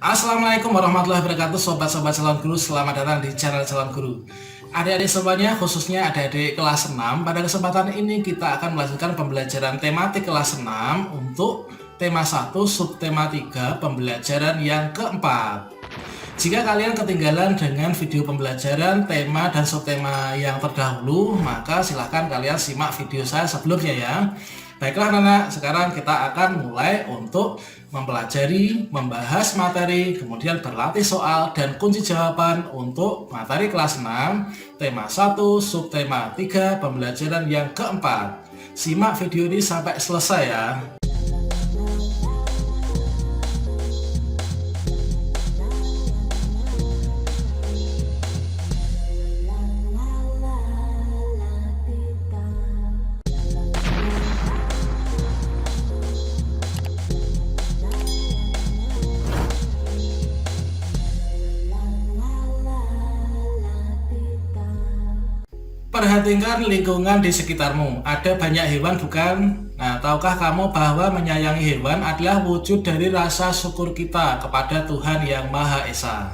Assalamualaikum warahmatullahi wabarakatuh, sobat-sobat calon guru, selamat datang di channel calon guru. Adik-adik semuanya, khususnya adik-adik kelas 6, pada kesempatan ini kita akan melanjutkan pembelajaran tematik kelas 6 untuk tema 1, subtema 3, pembelajaran yang keempat. Jika kalian ketinggalan dengan video pembelajaran tema dan subtema yang terdahulu, maka silahkan kalian simak video saya sebelumnya ya. Baiklah anak-anak, sekarang kita akan mulai untuk mempelajari, membahas materi, kemudian berlatih soal dan kunci jawaban untuk materi kelas 6, tema 1, subtema 3, pembelajaran yang keempat. Simak video ini sampai selesai ya. Perhatikan lingkungan di sekitarmu. Ada banyak hewan bukan? Nah, tahukah kamu bahwa menyayangi hewan adalah wujud dari rasa syukur kita kepada Tuhan Yang Maha Esa.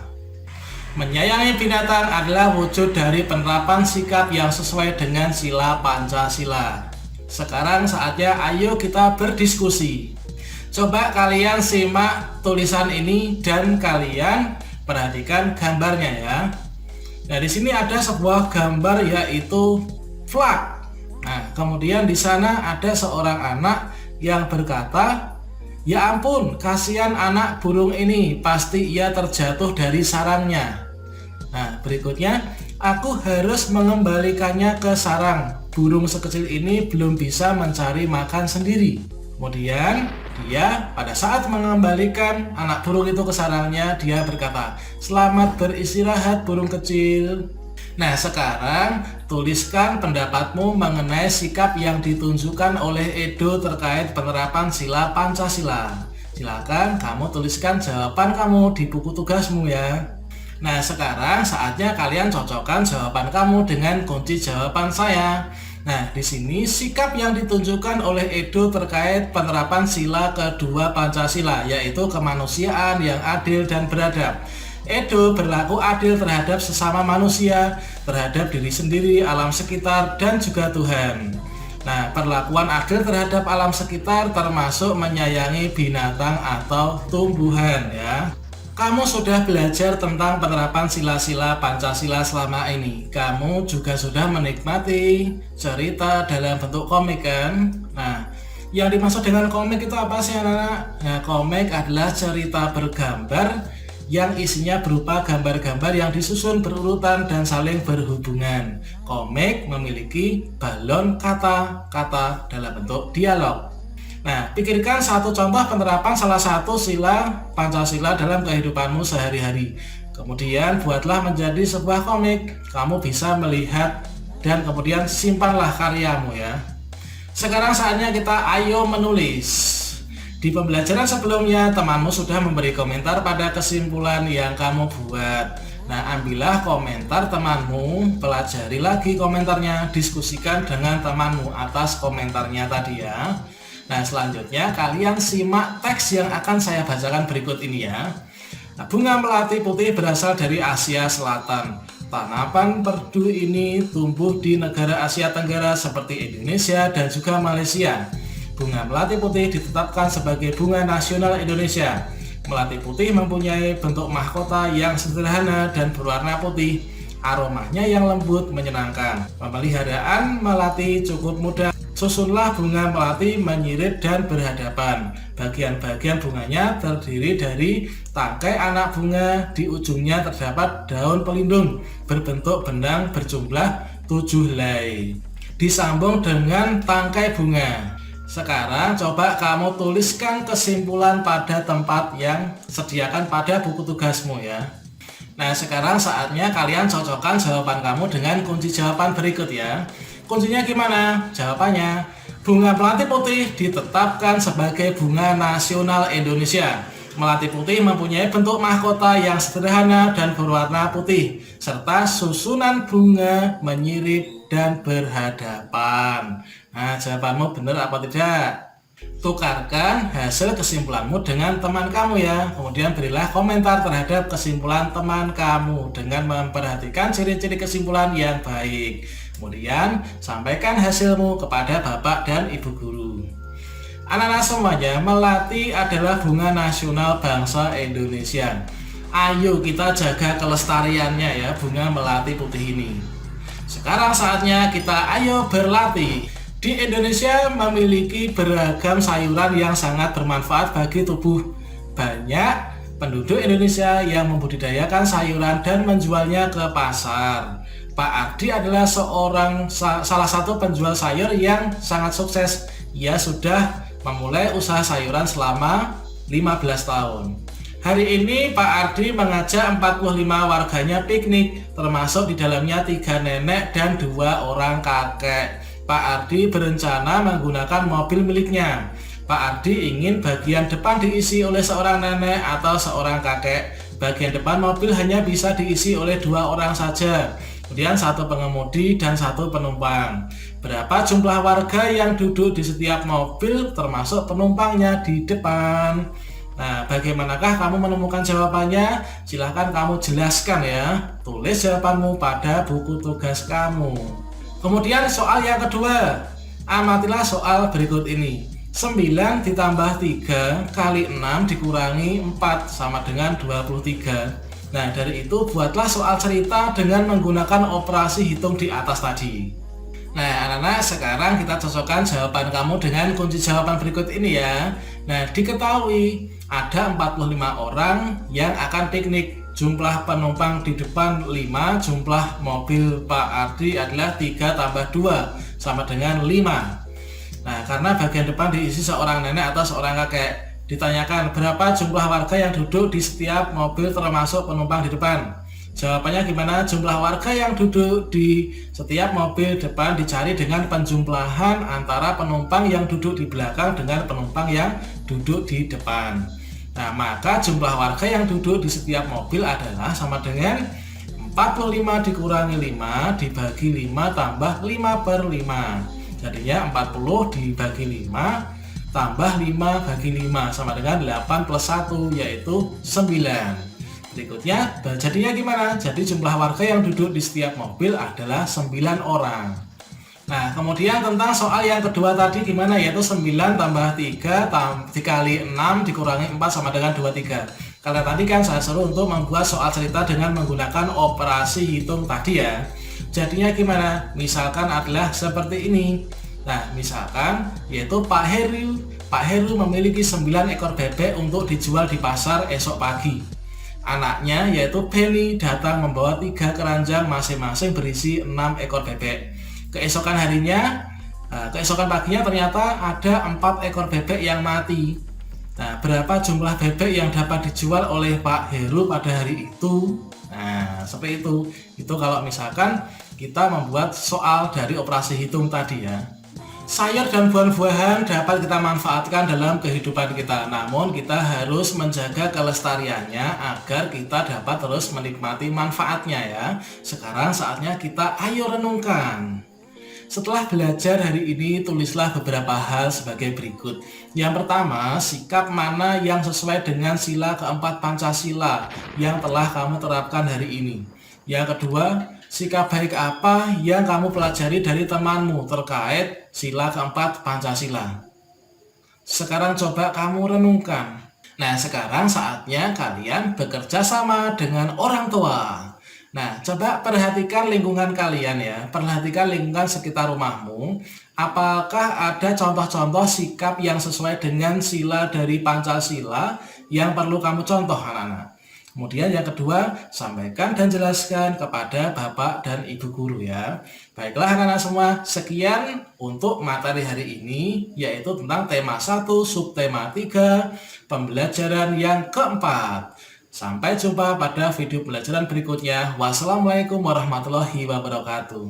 Menyayangi binatang adalah wujud dari penerapan sikap yang sesuai dengan sila Pancasila. Sekarang saatnya ayo kita berdiskusi. Coba kalian simak tulisan ini dan kalian perhatikan gambarnya ya. Nah, di sini ada sebuah gambar yaitu flag. Nah, kemudian di sana ada seorang anak yang berkata, "Ya ampun, kasihan anak burung ini, pasti ia terjatuh dari sarangnya." Nah, berikutnya, "Aku harus mengembalikannya ke sarang. Burung sekecil ini belum bisa mencari makan sendiri." Kemudian dia pada saat mengembalikan anak burung itu ke sarangnya, dia berkata, "Selamat beristirahat burung kecil." Nah, sekarang tuliskan pendapatmu mengenai sikap yang ditunjukkan oleh Edo terkait penerapan sila Pancasila. Silakan kamu tuliskan jawaban kamu di buku tugasmu ya. Nah, sekarang saatnya kalian cocokkan jawaban kamu dengan kunci jawaban saya. Nah, di sini sikap yang ditunjukkan oleh Edo terkait penerapan sila kedua Pancasila, yaitu kemanusiaan yang adil dan beradab. Edo berlaku adil terhadap sesama manusia, terhadap diri sendiri, alam sekitar, dan juga Tuhan. Nah, perlakuan adil terhadap alam sekitar termasuk menyayangi binatang atau tumbuhan ya. Kamu sudah belajar tentang penerapan sila-sila Pancasila selama ini. Kamu juga sudah menikmati cerita dalam bentuk komik kan? Nah, yang dimaksud dengan komik itu apa sih anak-anak? Nah, komik adalah cerita bergambar yang isinya berupa gambar-gambar yang disusun berurutan dan saling berhubungan. Komik memiliki balon kata-kata dalam bentuk dialog. Nah, pikirkan satu contoh penerapan salah satu sila Pancasila dalam kehidupanmu sehari-hari. Kemudian buatlah menjadi sebuah komik. Kamu bisa melihat dan kemudian simpanlah karyamu ya. Sekarang saatnya kita ayo menulis. Di pembelajaran sebelumnya temanmu sudah memberi komentar pada kesimpulan yang kamu buat. Nah, ambillah komentar temanmu, pelajari lagi komentarnya, diskusikan dengan temanmu atas komentarnya tadi ya. Nah, selanjutnya kalian simak teks yang akan saya bacakan berikut ini ya. Nah, bunga melati putih berasal dari Asia Selatan. Tanaman perdu ini tumbuh di negara Asia Tenggara seperti Indonesia dan juga Malaysia. Bunga melati putih ditetapkan sebagai bunga nasional Indonesia. Melati putih mempunyai bentuk mahkota yang sederhana dan berwarna putih. Aromanya yang lembut menyenangkan. Pemeliharaan melati cukup mudah. Susunlah bunga melati menyirip dan berhadapan. Bagian-bagian bunganya terdiri dari tangkai anak bunga. Di ujungnya terdapat daun pelindung berbentuk benang berjumlah 7 helai. Disambung dengan tangkai bunga. Sekarang coba kamu tuliskan kesimpulan pada tempat yang sediakan pada buku tugasmu ya. Nah, sekarang saatnya kalian cocokkan jawaban kamu dengan kunci jawaban berikut ya. Kuncinya gimana? Jawabannya, bunga melati putih ditetapkan sebagai bunga nasional Indonesia. Melati putih mempunyai bentuk mahkota yang sederhana dan berwarna putih, serta susunan bunga menyirip dan berhadapan. Nah, jawabanmu benar apa tidak? Tukarkan hasil kesimpulanmu dengan teman kamu ya. Kemudian berilah komentar terhadap kesimpulan teman kamu dengan memperhatikan ciri-ciri kesimpulan yang baik. Kemudian sampaikan hasilmu kepada Bapak dan Ibu guru. Anak-anak semuanya, melati adalah bunga nasional bangsa Indonesia. Ayo kita jaga kelestariannya ya, bunga melati putih ini. Sekarang saatnya kita ayo berlatih. Di Indonesia memiliki beragam sayuran yang sangat bermanfaat bagi tubuh. Banyak penduduk Indonesia yang membudidayakan sayuran dan menjualnya ke pasar. Pak Ardi adalah salah satu penjual sayur yang sangat sukses. Ia sudah memulai usaha sayuran selama 15 tahun. Hari ini Pak Ardi mengajak 45 warganya piknik, termasuk di dalamnya 3 nenek dan 2 orang kakek. Pak Ardi berencana menggunakan mobil miliknya. Pak Ardi ingin bagian depan diisi oleh seorang nenek atau seorang kakek. Bagian depan mobil hanya bisa diisi oleh 2 orang saja. Kemudian 1 pengemudi dan 1 penumpang. Berapa jumlah warga yang duduk di setiap mobil termasuk penumpangnya di depan? Nah, bagaimanakah kamu menemukan jawabannya? Silahkan kamu jelaskan ya. Tulis jawabanmu pada buku tugas kamu. Kemudian soal yang kedua, amatilah soal berikut ini. 9 ditambah 3 kali 6 dikurangi 4 sama dengan 23. Nah, dari itu buatlah soal cerita dengan menggunakan operasi hitung di atas tadi. Nah, anak-anak, sekarang kita cocokkan jawaban kamu dengan kunci jawaban berikut ini ya. Nah, diketahui ada 45 orang yang akan piknik. Jumlah penumpang di depan 5, jumlah mobil Pak Ardi adalah 3 tambah 2 sama dengan 5. Nah, karena bagian depan diisi seorang nenek atau seorang kakek, ditanyakan berapa jumlah warga yang duduk di setiap mobil termasuk penumpang di depan. Jawabannya gimana? Jumlah warga yang duduk di setiap mobil depan dicari dengan penjumlahan antara penumpang yang duduk di belakang dengan penumpang yang duduk di depan. Nah, maka jumlah warga yang duduk di setiap mobil adalah sama dengan 45 dikurangi 5 dibagi 5 tambah 5/5. Jadinya 40 dibagi 5 tambah 5 bagi 5 sama dengan 8 plus 1 yaitu 9. Berikutnya, jadinya gimana? Jadi jumlah warga yang duduk di setiap mobil adalah 9 orang. Nah, kemudian tentang soal yang kedua tadi gimana? Yaitu 9 tambah 3 dikali 6 dikurangi 4 sama dengan 23. Karena tadi kan saya suruh untuk membuat soal cerita dengan menggunakan operasi hitung tadi ya. Jadinya gimana? Misalkan adalah seperti ini. Nah, misalkan yaitu Pak Heru memiliki 9 ekor bebek untuk dijual di pasar esok pagi. Anaknya yaitu Penny datang membawa 3 keranjang masing-masing berisi 6 ekor bebek. Keesokan paginya ternyata ada 4 ekor bebek yang mati. Nah, berapa jumlah bebek yang dapat dijual oleh Pak Heru pada hari itu? Nah, seperti itu. Itu kalau misalkan kita membuat soal dari operasi hitung tadi ya. Sayur dan buah-buahan dapat kita manfaatkan dalam kehidupan kita. Namun kita harus menjaga kelestariannya agar kita dapat terus menikmati manfaatnya ya. Sekarang saatnya kita ayo renungkan. Setelah belajar hari ini, tulislah beberapa hal sebagai berikut. Yang pertama, sikap mana yang sesuai dengan sila keempat Pancasila yang telah kamu terapkan hari ini. Yang kedua, sikap baik apa yang kamu pelajari dari temanmu terkait sila keempat Pancasila. Sekarang coba kamu renungkan. Nah, sekarang saatnya kalian bekerja sama dengan orang tua. Nah, coba perhatikan lingkungan kalian ya. Perhatikan lingkungan sekitar rumahmu. Apakah ada contoh-contoh sikap yang sesuai dengan sila dari Pancasila yang perlu kamu contoh, anak-anak? Kemudian yang kedua, sampaikan dan jelaskan kepada Bapak dan Ibu guru ya. Baiklah anak-anak semua, sekian untuk materi hari ini, yaitu tentang tema 1, subtema 3, pembelajaran yang keempat. Sampai jumpa pada video pelajaran berikutnya. Wassalamualaikum warahmatullahi wabarakatuh.